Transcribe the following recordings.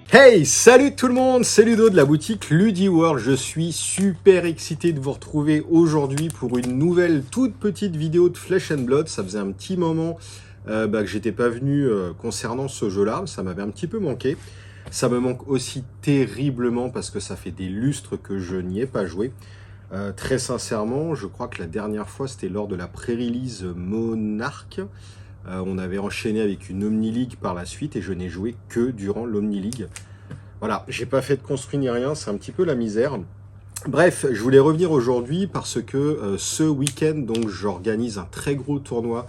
Hey, salut tout le monde, c'est Ludo de la boutique LudiWorld. Je suis super excité de vous retrouver aujourd'hui pour une nouvelle toute petite vidéo de Flesh and Blood. Ça faisait un petit moment que j'étais pas venu concernant ce jeu-là, ça m'avait un petit peu manqué. Ça me manque aussi terriblement parce que ça fait des lustres que je n'y ai pas joué. Très sincèrement, je crois que la dernière fois c'était lors de la pré-release Monarch. On avait enchaîné avec une Omni League par la suite et je n'ai joué que durant l'Omni League. Voilà, j'ai pas fait de construit ni rien, c'est un petit peu la misère. Bref, je voulais revenir aujourd'hui parce que ce week-end, donc j'organise un très gros tournoi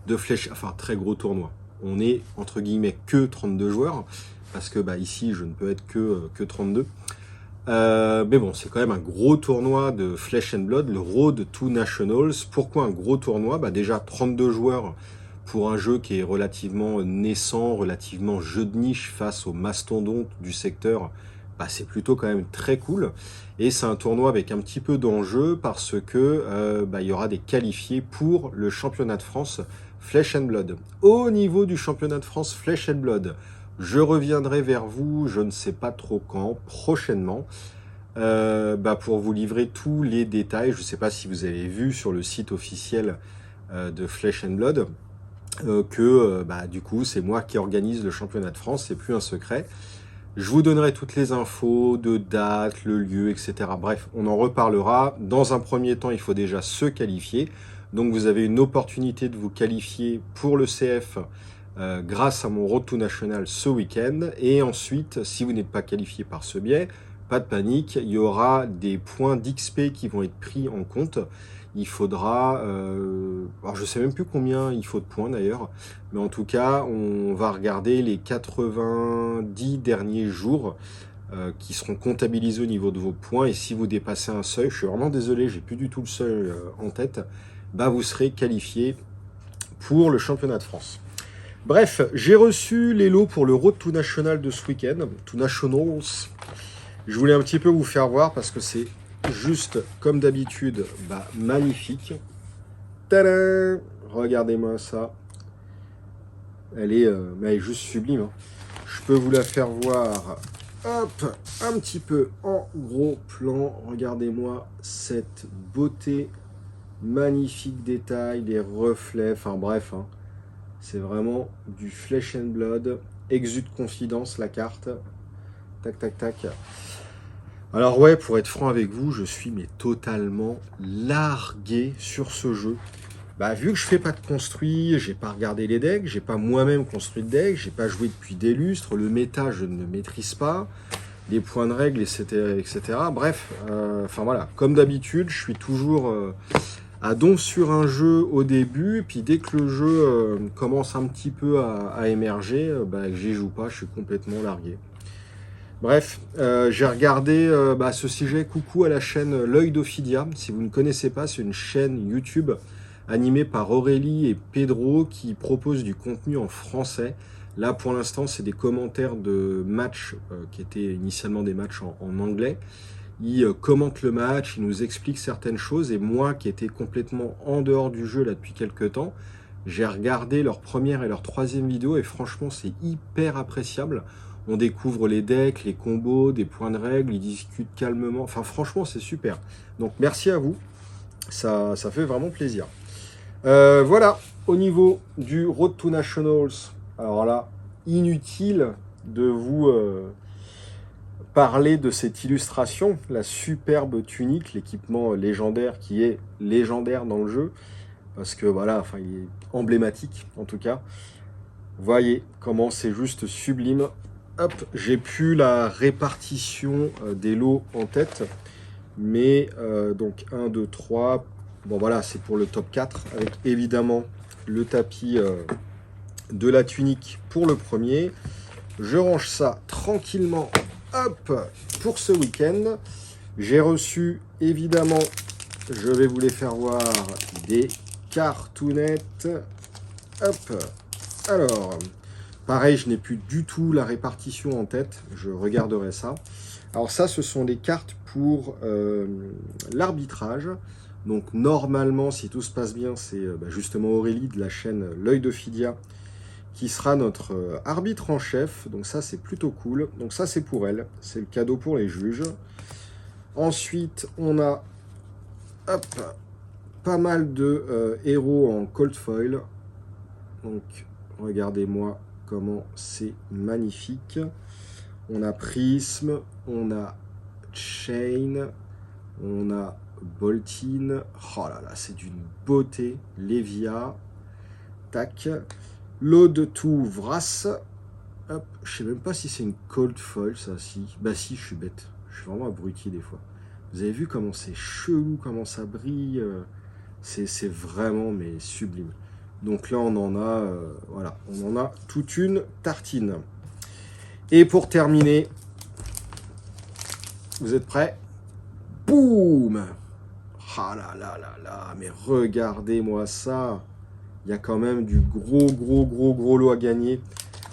de flèches, enfin très gros tournoi. On est entre guillemets que 32 joueurs parce que ici je ne peux être que 32. Mais bon, c'est quand même un gros tournoi de Flesh and Blood, le Road to Nationals. Pourquoi un gros tournoi? Déjà 32 joueurs pour un jeu qui est relativement naissant, relativement jeu de niche face aux mastodontes du secteur. C'est plutôt quand même très cool. Et c'est un tournoi avec un petit peu d'enjeu parce que il y aura des qualifiés pour le championnat de France Flesh and Blood. Au niveau du championnat de France Flesh and Blood, je reviendrai vers vous, je ne sais pas trop quand, prochainement, pour vous livrer tous les détails. Je ne sais pas si vous avez vu sur le site officiel de Flesh and Blood du coup, c'est moi qui organise le championnat de France, c'est plus un secret. Je vous donnerai toutes les infos de date, le lieu, etc. Bref, on en reparlera. Dans un premier temps, il faut déjà se qualifier. Donc vous avez une opportunité de vous qualifier pour le CF grâce à mon Road to National ce week-end. Et ensuite, si vous n'êtes pas qualifié par ce biais, pas de panique, il y aura des points d'XP qui vont être pris en compte. Il faudra, alors je sais même plus combien il faut de points d'ailleurs, mais en tout cas, on va regarder les 90 derniers jours qui seront comptabilisés au niveau de vos points. Et si vous dépassez un seuil, je suis vraiment désolé, j'ai plus du tout le seuil en tête, vous serez qualifié pour le championnat de France. Bref, j'ai reçu les lots pour le Road to National de ce week-end, to Nationals. Je voulais un petit peu vous faire voir parce que c'est juste comme d'habitude, magnifique. Tadam! Regardez-moi ça. Elle est juste sublime. Hein. Je peux vous la faire voir. Hop, un petit peu en gros plan. Regardez-moi cette beauté. Magnifique détail, les reflets. Enfin bref, hein. C'est vraiment du Flesh and Blood. Exude confidence la carte. Tac, tac, tac. Alors ouais, pour être franc avec vous, je suis totalement largué sur ce jeu. Vu que je fais pas de construit, j'ai pas regardé les decks, j'ai pas moi-même construit de deck, j'ai pas joué depuis des lustres, le méta je ne maîtrise pas, les points de règle, etc. Bref, voilà, comme d'habitude, je suis toujours à don sur un jeu au début, puis dès que le jeu commence un petit peu à émerger, j'y joue pas, je suis complètement largué. Bref, j'ai regardé ceci, coucou à la chaîne L'Œil d'Ophidia. Si vous ne connaissez pas, c'est une chaîne YouTube animée par Aurélie et Pedro qui propose du contenu en français. Là, pour l'instant, c'est des commentaires de matchs qui étaient initialement des matchs en anglais. Ils commentent le match, ils nous expliquent certaines choses. Et moi, qui étais complètement en dehors du jeu là depuis quelques temps, j'ai regardé leur première et leur troisième vidéo et franchement, c'est hyper appréciable. On découvre les decks, les combos, des points de règle, ils discutent calmement. Enfin, franchement, c'est super. Donc, merci à vous. Ça fait vraiment plaisir. Voilà, au niveau du Road to Nationals. Alors là, inutile de vous parler de cette illustration. La superbe tunique, l'équipement légendaire qui est légendaire dans le jeu. Parce que voilà, il est emblématique en tout cas. Voyez comment c'est juste sublime. Hop, j'ai plus la répartition des lots en tête, mais donc 1, 2, 3, bon voilà, c'est pour le top 4, avec évidemment le tapis de la tunique pour le premier. Je range ça tranquillement, hop, pour ce week-end. J'ai reçu évidemment, je vais vous les faire voir, des cartounettes, hop, alors... Pareil, je n'ai plus du tout la répartition en tête, je regarderai ça. Alors ça, ce sont des cartes pour l'arbitrage. Donc normalement, si tout se passe bien, c'est justement Aurélie de la chaîne L'Œil d'Ophidia qui sera notre arbitre en chef. Donc ça, c'est plutôt cool. Donc ça, c'est pour elle. C'est le cadeau pour les juges. Ensuite, on a hop, pas mal de héros en cold foil. Donc, regardez-moi comment c'est magnifique. On a Prism, on a Chain, on a Boltin. Oh là là, c'est d'une beauté. Levia. Tac. Load to Vras. Hop, je sais même pas si c'est une cold foil, ça, si. Bah si, je suis bête. Je suis vraiment abruti des fois. Vous avez vu comment c'est chelou, comment ça brille. C'est vraiment, mais sublime. Donc là, on en a, voilà, on en a toute une tartine. Et pour terminer, vous êtes prêts? Boum! Ah là là là là, mais regardez-moi ça. Il y a quand même du gros lot à gagner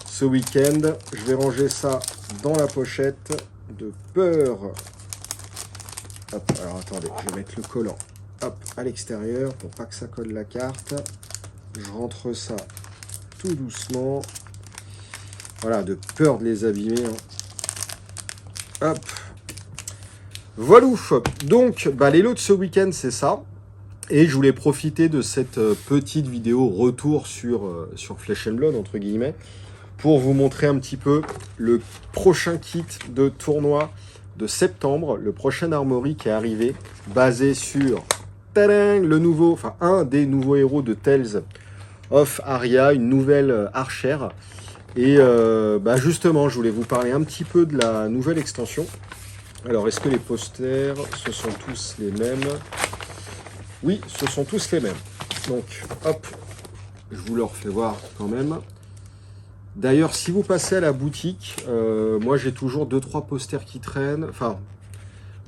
ce week-end. Je vais ranger ça dans la pochette de peur. Hop, alors attendez, je vais mettre le collant hop, à l'extérieur pour pas que ça colle la carte. Je rentre ça tout doucement. Voilà, de peur de les abîmer. Hein. Hop. Voilà. Donc, bah, les lots de ce week-end, c'est ça. Et je voulais profiter de cette petite vidéo retour sur Flesh and Blood, entre guillemets, pour vous montrer un petit peu le prochain kit de tournoi de septembre, le prochain Armory qui est arrivé, basé sur le nouveau, enfin un des nouveaux héros de Tales of Aria, une nouvelle archère. Et bah justement, je voulais vous parler un petit peu de la nouvelle extension. Alors, est-ce que les posters, ce sont tous les mêmes? Oui, ce sont tous les mêmes. Donc, hop, je vous le refais voir quand même. D'ailleurs, si vous passez à la boutique, moi j'ai toujours 2-3 posters qui traînent. Enfin,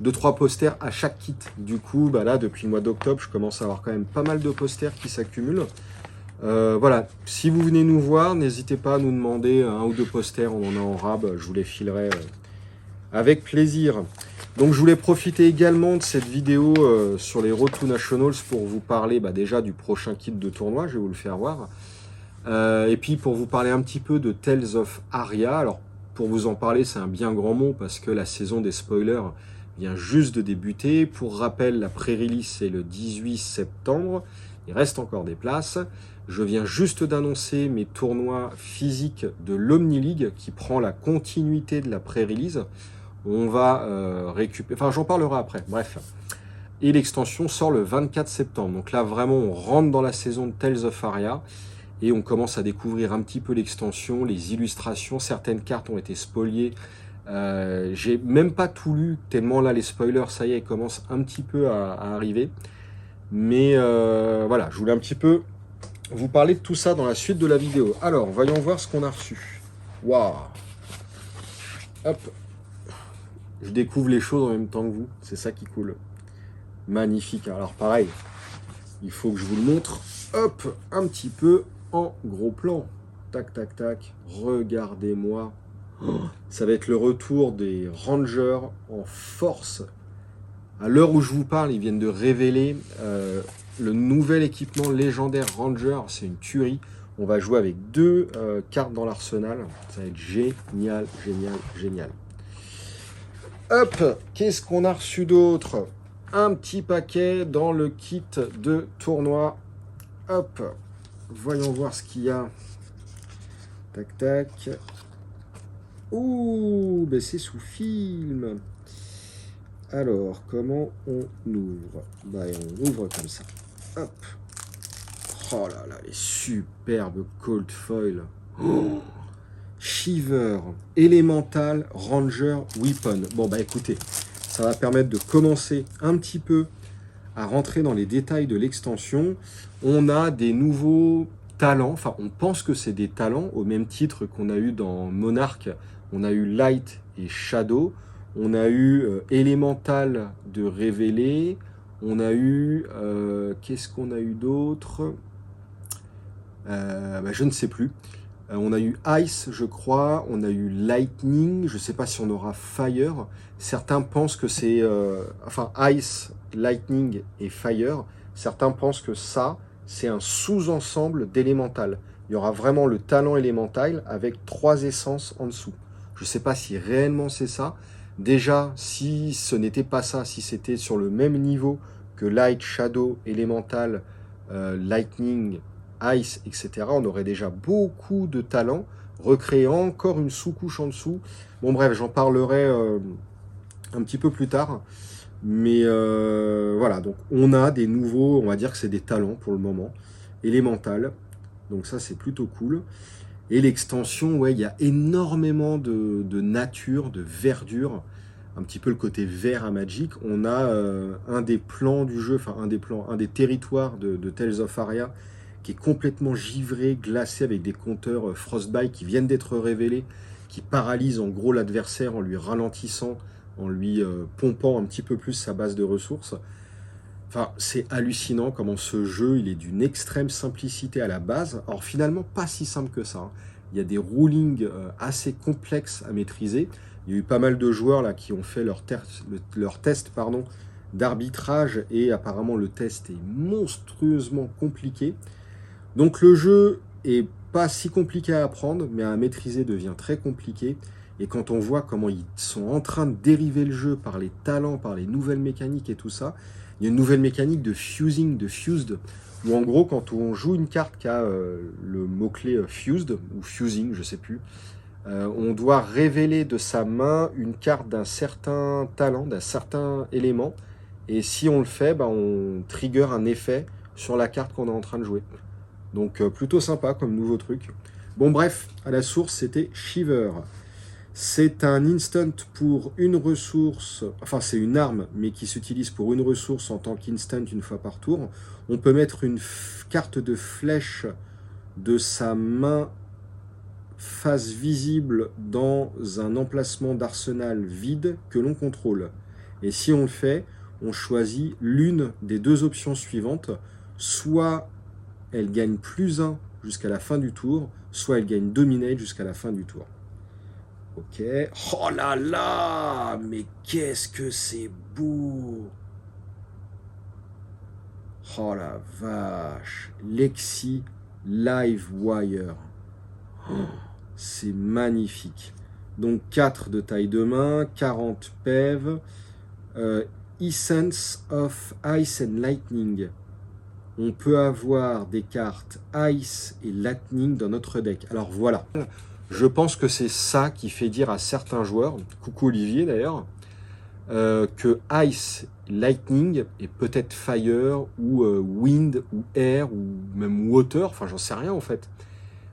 2-3 posters à chaque kit. Du coup, bah là, depuis le mois d'octobre, je commence à avoir quand même pas mal de posters qui s'accumulent. Voilà, si vous venez nous voir, n'hésitez pas à nous demander 1 ou 2 posters, on en a en rab, je vous les filerai avec plaisir. Donc je voulais profiter également de cette vidéo sur les Road to Nationals pour vous parler déjà du prochain kit de tournoi, je vais vous le faire voir. Et puis pour vous parler un petit peu de Tales of Aria. Alors pour vous en parler, c'est un bien grand mot parce que la saison des spoilers vient juste de débuter. Pour rappel, la pré-release c'est le 18 septembre, il reste encore des places. Je viens juste d'annoncer mes tournois physiques de l'Omni League qui prend la continuité de la pré-release. On va récupérer, enfin j'en parlerai après, bref. Et l'extension sort le 24 septembre. Donc là vraiment on rentre dans la saison de Tales of Aria et on commence à découvrir un petit peu l'extension, les illustrations. Certaines cartes ont été spoliées. J'ai même pas tout lu, tellement là les spoilers, ça y est, commencent un petit peu à arriver. Mais voilà, je voulais un petit peu vous parler de tout ça dans la suite de la vidéo. Alors, voyons voir ce qu'on a reçu. Waouh! Hop! Je découvre les choses en même temps que vous. C'est ça qui est cool. Magnifique. Alors, pareil, il faut que je vous le montre. Hop! Un petit peu en gros plan. Tac, tac, tac. Regardez-moi. Oh, ça va être le retour des Rangers en force. À l'heure où je vous parle, ils viennent de révéler le nouvel équipement légendaire Ranger. C'est une tuerie. On va jouer avec 2 cartes dans l'arsenal. Ça va être génial, génial, génial. Hop, qu'est-ce qu'on a reçu d'autre? Un petit paquet dans le kit de tournoi. Hop, voyons voir ce qu'il y a. Tac, tac. Ouh, ben c'est sous film. Alors, comment on ouvre? On ouvre comme ça. Hop. Oh là là, les superbes cold foil. Oh, Shiver, Elemental, Ranger, Weapon. Bon, écoutez, ça va permettre de commencer un petit peu à rentrer dans les détails de l'extension. On a des nouveaux talents. Enfin, on pense que c'est des talents, au même titre qu'on a eu dans Monarch. On a eu Light et Shadow. On a eu Elemental de révéler. On a eu... qu'est-ce qu'on a eu d'autre? Je ne sais plus. On a eu Ice, je crois. On a eu Lightning. Je ne sais pas si on aura Fire. Certains pensent que c'est... enfin, Ice, Lightning et Fire. Certains pensent que ça, c'est un sous-ensemble d'Elemental. il y aura vraiment le talent élémental avec 3 essences en dessous. Je ne sais pas si réellement c'est ça. Déjà, si ce n'était pas ça, si c'était sur le même niveau que Light, Shadow, Elemental, Lightning, Ice, etc., on aurait déjà beaucoup de talent. Recréer encore une sous-couche en dessous. Bon bref, j'en parlerai un petit peu plus tard. Mais voilà, donc on a des nouveaux, on va dire que c'est des talents pour le moment. Elemental, donc ça c'est plutôt cool. Et l'extension, ouais, il y a énormément de nature, de verdure, un petit peu le côté vert à Magic. On a un des plans du jeu, enfin un des territoires de Tales of Aria qui est complètement givré, glacé avec des compteurs Frostbite qui viennent d'être révélés, qui paralysent en gros l'adversaire en lui ralentissant, en lui pompant un petit peu plus sa base de ressources. Enfin, c'est hallucinant comment ce jeu, il est d'une extrême simplicité à la base. Alors finalement, pas si simple que ça. Il y a des rulings assez complexes à maîtriser. Il y a eu pas mal de joueurs là qui ont fait leur test d'arbitrage et apparemment le test est monstrueusement compliqué. Donc le jeu est pas si compliqué à apprendre, mais à maîtriser devient très compliqué. Et quand on voit comment ils sont en train de dériver le jeu par les talents, par les nouvelles mécaniques et tout ça, il y a une nouvelle mécanique de fusing, de fused, où en gros, quand on joue une carte qui a le mot-clé fused, ou fusing, je sais plus, on doit révéler de sa main une carte d'un certain talent, d'un certain élément, et si on le fait, bah, on trigger un effet sur la carte qu'on est en train de jouer. Donc plutôt sympa comme nouveau truc. Bon bref, à la source, c'était Shiver. C'est un instant pour une ressource, enfin c'est une arme, mais qui s'utilise pour une ressource en tant qu'instant une fois par tour. On peut mettre une carte de flèche de sa main face visible dans un emplacement d'arsenal vide que l'on contrôle. Et si on le fait, on choisit l'une des deux options suivantes. Soit elle gagne +1 jusqu'à la fin du tour, soit elle gagne Dominate jusqu'à la fin du tour. Ok. Oh là là, mais qu'est-ce que c'est beau! Oh la vache! Lexi Livewire. Oh, c'est magnifique. Donc 4 de taille de main, 40 PEV, Essence of Ice and Lightning. On peut avoir des cartes Ice et Lightning dans notre deck. Alors voilà. Je pense que c'est ça qui fait dire à certains joueurs, coucou Olivier d'ailleurs, que Ice, Lightning et peut-être Fire ou Wind ou Air ou même Water, enfin j'en sais rien en fait.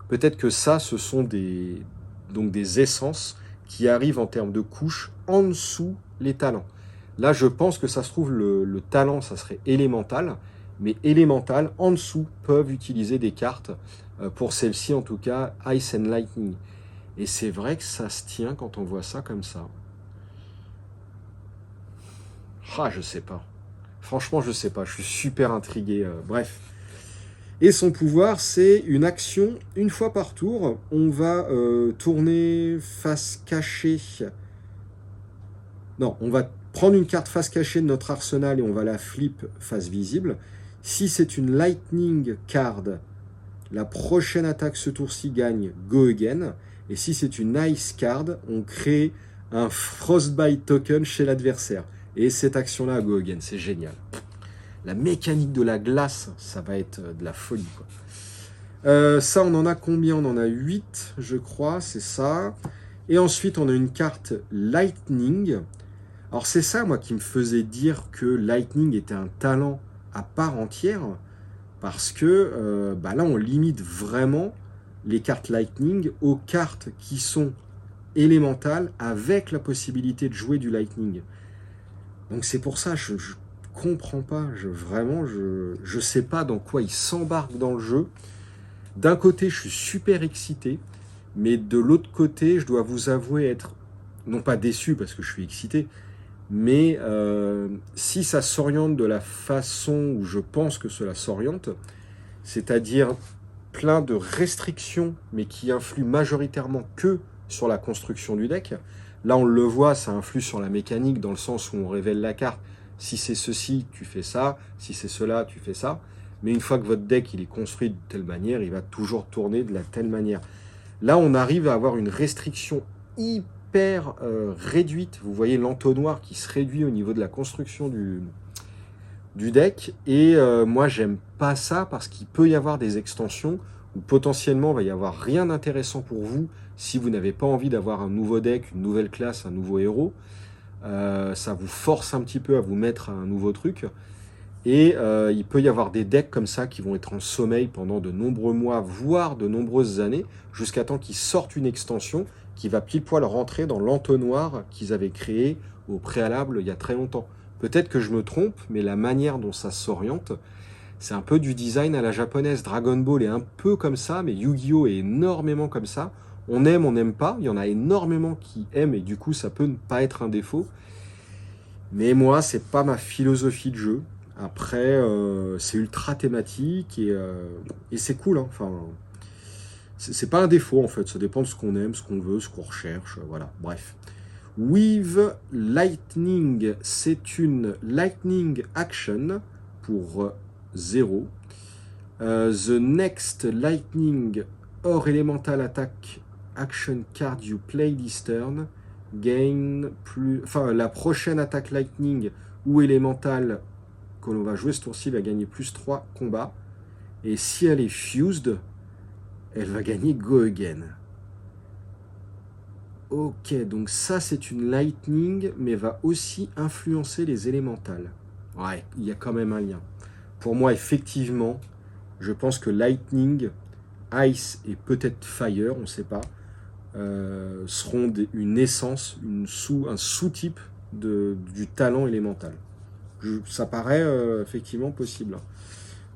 Peut-être que ça, ce sont des essences qui arrivent en termes de couches en dessous les talents. Là, je pense que ça se trouve, le talent, ça serait élémental, mais élémental, en dessous, peuvent utiliser des cartes, pour celle-ci en tout cas, Ice and Lightning. Et c'est vrai que ça se tient quand on voit ça comme ça. Ah, je sais pas. Franchement, je sais pas. Je suis super intrigué. Bref. Et son pouvoir, c'est une action une fois par tour. On va tourner face cachée. Non, on va prendre une carte face cachée de notre arsenal et on va la flip face visible. Si c'est une Lightning card, la prochaine attaque ce tour-ci gagne Go Again. Et si c'est une Ice card, on crée un Frostbite token chez l'adversaire. Et cette action-là, Go Again, c'est génial. La mécanique de la glace, ça va être de la folie, quoi. Ça, on en a combien? On en a 8, je crois, c'est ça. Et ensuite, on a une carte Lightning. Alors, c'est ça, moi, qui me faisait dire que Lightning était un talent à part entière. Parce que là, on limite vraiment les cartes Lightning aux cartes qui sont élémentales avec la possibilité de jouer du Lightning. Donc, c'est pour ça, je comprends pas. Je sais pas dans quoi ils s'embarquent dans le jeu. D'un côté, je suis super excité. Mais de l'autre côté, je dois vous avouer être, non pas déçu parce que je suis excité, mais si ça s'oriente de la façon où je pense que cela s'oriente, c'est-à-dire plein de restrictions, mais qui influent majoritairement que sur la construction du deck. Là, on le voit, ça influe sur la mécanique, dans le sens où on révèle la carte. Si c'est ceci, tu fais ça. Si c'est cela, tu fais ça. mais une fois que votre deck il est construit de telle manière, il va toujours tourner de la telle manière. Là, on arrive à avoir une restriction hyper réduite. Vous voyez l'entonnoir qui se réduit au niveau de la construction du deck. Et moi, j'aime pas ça parce qu'il peut y avoir des extensions où potentiellement, il va y avoir rien d'intéressant pour vous si vous n'avez pas envie d'avoir un nouveau deck, une nouvelle classe, un nouveau héros. Ça vous force un petit peu à vous mettre à un nouveau truc. Et il peut y avoir des decks comme ça qui vont être en sommeil pendant de nombreux mois, voire de nombreuses années, jusqu'à temps qu'ils sortent une extension qui va pile poil rentrer dans l'entonnoir qu'ils avaient créé au préalable il y a très longtemps. Peut-être que je me trompe, mais la manière dont ça s'oriente, c'est un peu du design à la japonaise. Dragon Ball est un peu comme ça, mais Yu-Gi-Oh! Est énormément comme ça. On aime, on n'aime pas. Il y en a énormément qui aiment et du coup, ça peut ne pas être un défaut. Mais moi, c'est pas ma philosophie de jeu. Après, c'est ultra thématique et c'est cool. Hein. Enfin, c'est pas un défaut en fait. Ça dépend de ce qu'on aime, ce qu'on veut, ce qu'on recherche. Voilà, bref. With Lightning, c'est une Lightning Action pour 0. The next Lightning or Elemental Attack Action card you play this turn gain plus. Enfin, la prochaine attaque Lightning ou Elemental que l'on va jouer ce tour-ci va gagner plus 3 combats. Et si elle est fused, elle va gagner Go Again. Ok, donc ça c'est une Lightning, mais va aussi influencer les élémentales. Ouais, il y a quand même un lien. Pour moi, effectivement, je pense que Lightning, Ice et peut-être Fire, on ne sait pas, seront une essence, un sous-type du talent élémental. Ça paraît effectivement possible.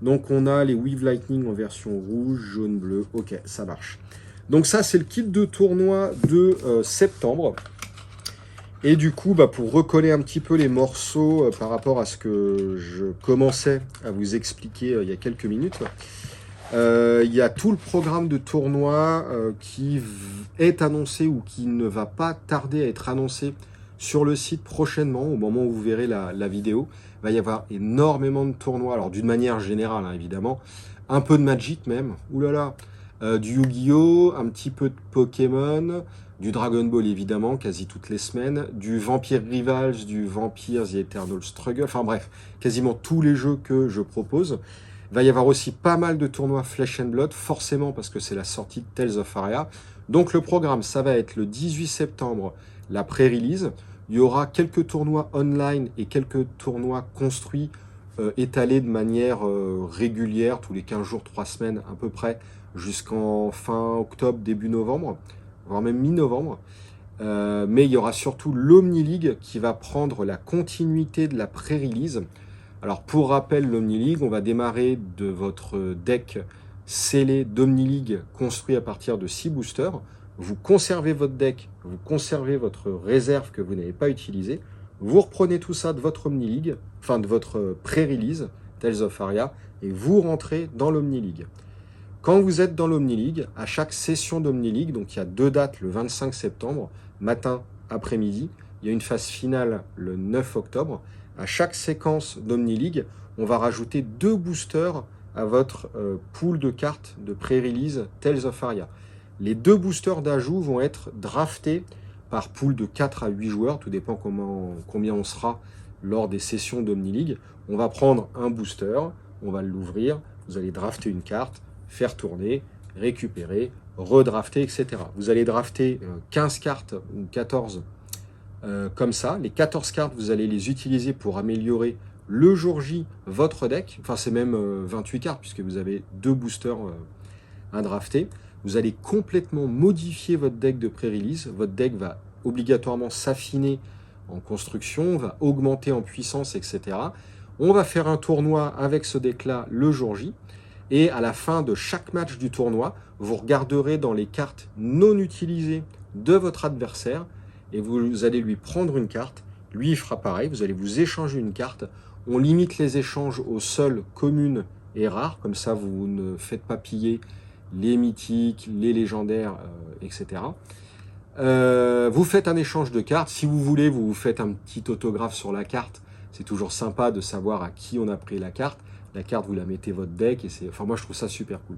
Donc on a les Weave Lightning en version rouge, jaune, bleu. Ok, ça marche. Donc ça, c'est le kit de tournoi de septembre. Et du coup, pour recoller un petit peu les morceaux par rapport à ce que je commençais à vous expliquer il y a quelques minutes, il y a tout le programme de tournoi qui est annoncé ou qui ne va pas tarder à être annoncé sur le site prochainement, au moment où vous verrez la vidéo. Il va y avoir énormément de tournois, alors d'une manière générale, hein, évidemment, un peu de Magic même, oulala, du Yu-Gi-Oh!, un petit peu de Pokémon, du Dragon Ball évidemment, quasi toutes les semaines, du Vampire Rivals, du Vampire The Eternal Struggle, enfin bref, quasiment tous les jeux que je propose. Il va y avoir aussi pas mal de tournois Flesh and Blood, forcément parce que c'est la sortie de Tales of Aria. Donc le programme, ça va être le 18 septembre, la pré-release. Il y aura quelques tournois online et quelques tournois construits, étalés de manière régulière, tous les 15 jours, 3 semaines à peu près, jusqu'en fin octobre, début novembre, voire même mi-novembre. Mais il y aura surtout l'Omni League qui va prendre la continuité de la pré-release. Alors pour rappel, l'Omni League, on va démarrer de votre deck scellé d'Omni League construit à partir de 6 boosters. Vous conservez votre deck, vous conservez votre réserve que vous n'avez pas utilisée. Vous reprenez tout ça de votre Omni League, enfin de votre pré-release, Tales of Aria, et vous rentrez dans l'Omni League. Quand vous êtes dans l'Omni League, à chaque session d'Omni League, donc il y a 2 dates, le 25 septembre, matin, après-midi, il y a une phase finale le 9 octobre. À chaque séquence d'Omni League, on va rajouter 2 boosters à votre pool de cartes de pré-release Tales of Aria. Les 2 boosters d'ajout vont être draftés par pool de 4 à 8 joueurs, tout dépend combien on sera lors des sessions d'Omni League. On va prendre un booster, on va l'ouvrir, vous allez drafter une carte, faire tourner, récupérer, redrafter, etc. Vous allez drafter 15 cartes ou 14 comme ça. Les 14 cartes, vous allez les utiliser pour améliorer le jour J votre deck. Enfin, c'est même 28 cartes puisque vous avez 2 boosters à drafter. Vous allez complètement modifier votre deck de pré-release. Votre deck va obligatoirement s'affiner en construction, va augmenter en puissance, etc. On va faire un tournoi avec ce deck-là le jour J. Et à la fin de chaque match du tournoi, vous regarderez dans les cartes non utilisées de votre adversaire et vous allez lui prendre une carte. Lui, il fera pareil. Vous allez vous échanger une carte. On limite les échanges aux seules communes et rares. Comme ça, vous ne faites pas piller les mythiques, les légendaires, etc. Vous faites un échange de cartes. Si vous voulez, vous faites un petit autographe sur la carte. C'est toujours sympa de savoir à qui on a pris la carte. La carte, vous la mettez votre deck, et c'est, enfin moi je trouve ça super cool.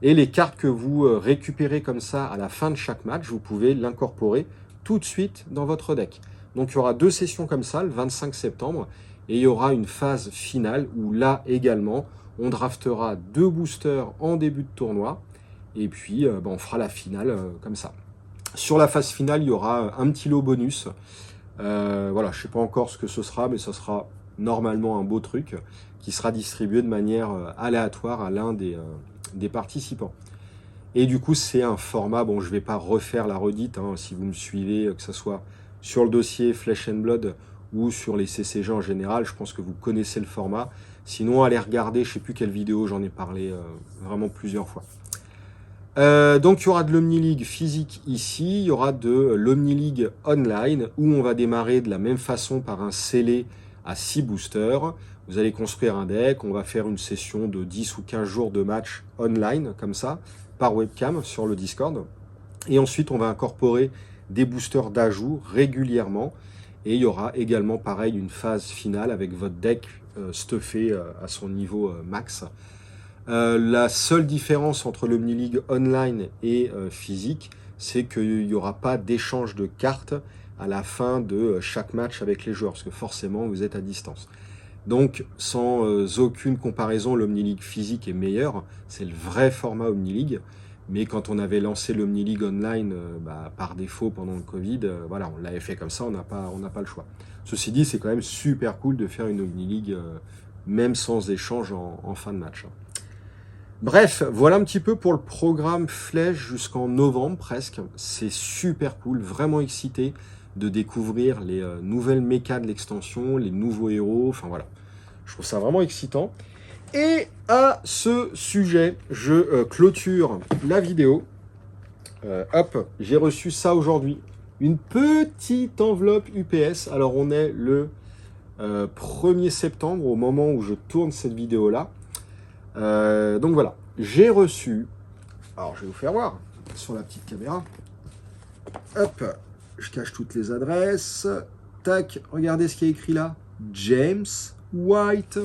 Et les cartes que vous récupérez comme ça à la fin de chaque match, vous pouvez l'incorporer tout de suite dans votre deck. Donc il y aura 2 sessions comme ça, le 25 septembre, et il y aura une phase finale où là également, on draftera 2 boosters en début de tournoi, et puis on fera la finale comme ça. Sur la phase finale, il y aura un petit lot bonus. Voilà, je ne sais pas encore ce que ce sera, mais ce sera normalement un beau truc qui sera distribué de manière aléatoire à l'un des participants. Et du coup, c'est un format, bon, je ne vais pas refaire la redite, hein, si vous me suivez, que ce soit sur le dossier Flesh and Blood ou sur les CCG en général, je pense que vous connaissez le format. Sinon, allez regarder, je ne sais plus quelle vidéo, j'en ai parlé vraiment plusieurs fois. Donc, il y aura de l'Omni League physique ici, il y aura de l'Omni League online, où on va démarrer de la même façon par un scellé à 6 boosters. Vous allez construire un deck, on va faire une session de 10 ou 15 jours de match online, comme ça, par webcam sur le Discord. Et ensuite, on va incorporer des boosters d'ajout régulièrement. Et il y aura également, pareil, une phase finale avec votre deck stuffé à son niveau max. La seule différence entre l'Omni League online et physique, c'est qu'il n'y aura pas d'échange de cartes à la fin de chaque match avec les joueurs, parce que forcément, vous êtes à distance. Donc, sans aucune comparaison, l'Omni League physique est meilleur. C'est le vrai format Omni League. Mais quand on avait lancé l'Omni League online par défaut pendant le Covid, voilà, on l'avait fait comme ça, on n'a pas le choix. Ceci dit, c'est quand même super cool de faire une Omni League, même sans échange en fin de match. Bref, voilà un petit peu pour le programme Flèche jusqu'en novembre presque. C'est super cool, vraiment excité de découvrir les nouvelles mécas de l'extension, les nouveaux héros, enfin voilà. Je trouve ça vraiment excitant. Et à ce sujet, je clôture la vidéo. Hop, j'ai reçu ça aujourd'hui. Une petite enveloppe UPS. Alors on est le 1er septembre, au moment où je tourne cette vidéo-là. Donc voilà, j'ai reçu... Alors je vais vous faire voir sur la petite caméra. Hop, je cache toutes les adresses. Tac, regardez ce qui est écrit là. James White.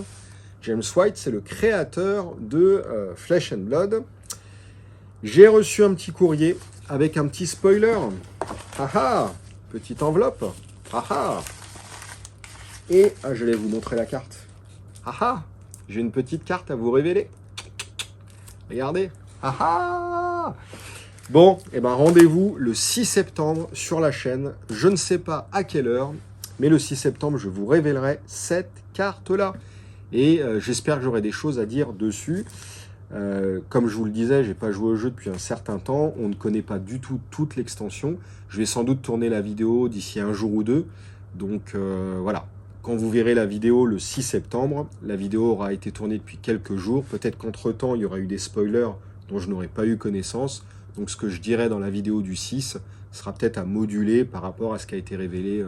James White, c'est le créateur de Flesh and Blood. J'ai reçu un petit courrier avec un petit spoiler. Haha, petite enveloppe. Haha. Et je vais vous montrer la carte. Haha, j'ai une petite carte à vous révéler. Regardez. Haha. Bon, et ben rendez-vous le 6 septembre sur la chaîne. Je ne sais pas à quelle heure, mais le 6 septembre, je vous révélerai cette carte-là. Et j'espère que j'aurai des choses à dire dessus. Comme je vous le disais, j'ai pas joué au jeu depuis un certain temps. On ne connaît pas du tout toute l'extension. Je vais sans doute tourner la vidéo d'ici un jour ou deux. Donc voilà. Quand vous verrez la vidéo le 6 septembre, la vidéo aura été tournée depuis quelques jours. Peut-être qu'entre-temps, il y aura eu des spoilers dont je n'aurais pas eu connaissance. Donc ce que je dirai dans la vidéo du 6 sera peut-être à moduler par rapport à ce qui a été révélé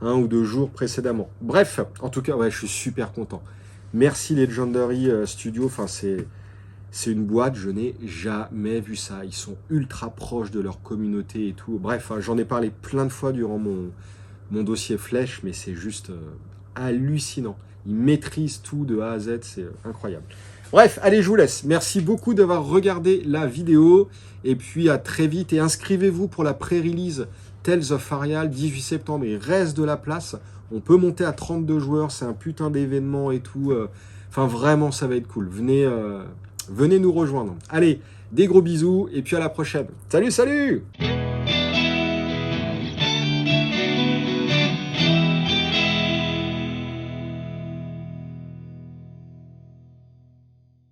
1 ou 2 jours précédemment. Bref, en tout cas, ouais, je suis super content. Merci Legendary Studio, enfin c'est une boîte, je n'ai jamais vu ça. Ils sont ultra proches de leur communauté et tout. Bref, j'en ai parlé plein de fois durant mon dossier Flèche, mais c'est juste hallucinant. Ils maîtrisent tout de A à Z, c'est incroyable. Bref, allez, je vous laisse. Merci beaucoup d'avoir regardé la vidéo. Et puis à très vite. Et inscrivez-vous pour la pré-release Tales of Arial, 18 septembre. Il reste de la place. On peut monter à 32 joueurs. C'est un putain d'événement et tout. Enfin, vraiment, ça va être cool. Venez nous rejoindre. Allez, des gros bisous. Et puis à la prochaine. Salut, salut!